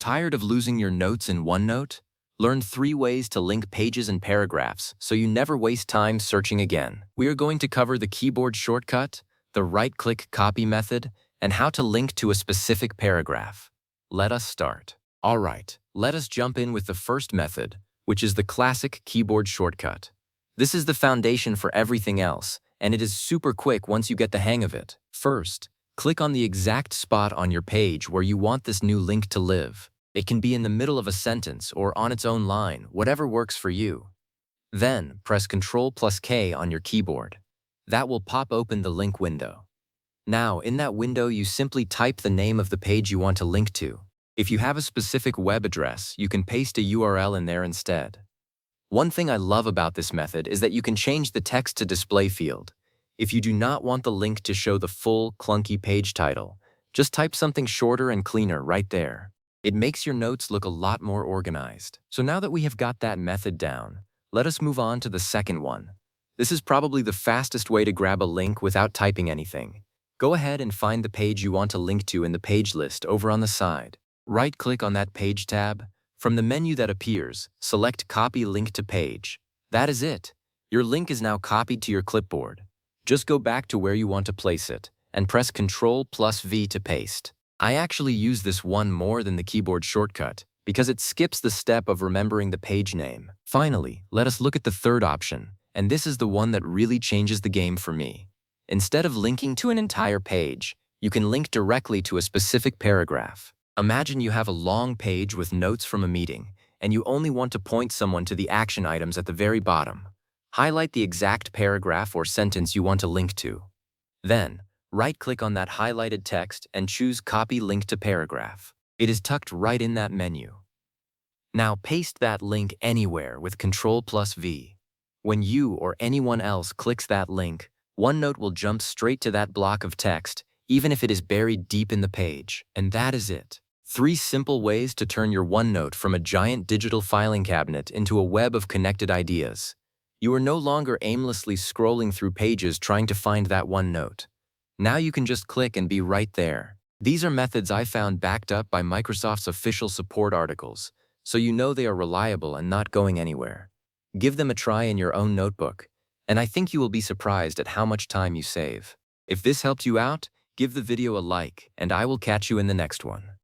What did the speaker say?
Tired of losing your notes in OneNote? Learn 3 ways to link pages and paragraphs so you never waste time searching again. We are going to cover the keyboard shortcut, the right-click copy method, and how to link to a specific paragraph. Let us start. All right, let us jump in with the first method, which is the classic keyboard shortcut. This is the foundation for everything else, and it is super quick once you get the hang of it. First, click on the exact spot on your page where you want this new link to live. It can be in the middle of a sentence or on its own line, whatever works for you. Then, press Ctrl+K on your keyboard. That will pop open the link window. Now, in that window, you simply type the name of the page you want to link to. If you have a specific web address, you can paste a URL in there instead. One thing I love about this method is that you can change the text to display field. If you do not want the link to show the full, clunky page title, just type something shorter and cleaner right there. It makes your notes look a lot more organized. So now that we have got that method down, let us move on to the second one. This is probably the fastest way to grab a link without typing anything. Go ahead and find the page you want to link to in the page list over on the side. Right-click on that page tab. From the menu that appears, select Copy Link to Page. That is it. Your link is now copied to your clipboard. Just go back to where you want to place it and press Ctrl+V to paste. I actually use this one more than the keyboard shortcut because it skips the step of remembering the page name. Finally, let us look at the third option, and this is the one that really changes the game for me. Instead of linking to an entire page, you can link directly to a specific paragraph. Imagine you have a long page with notes from a meeting, and you only want to point someone to the action items at the very bottom. Highlight the exact paragraph or sentence you want to link to. Then, right-click on that highlighted text and choose Copy Link to Paragraph. It is tucked right in that menu. Now paste that link anywhere with Ctrl+V. When you or anyone else clicks that link, OneNote will jump straight to that block of text, even if it is buried deep in the page. And that is it. 3 simple ways to turn your OneNote from a giant digital filing cabinet into a web of connected ideas. You are no longer aimlessly scrolling through pages trying to find that one note. Now you can just click and be right there. These are methods I found backed up by Microsoft's official support articles, so you know they are reliable and not going anywhere. Give them a try in your own notebook, and I think you will be surprised at how much time you save. If this helped you out, give the video a like, and I will catch you in the next one.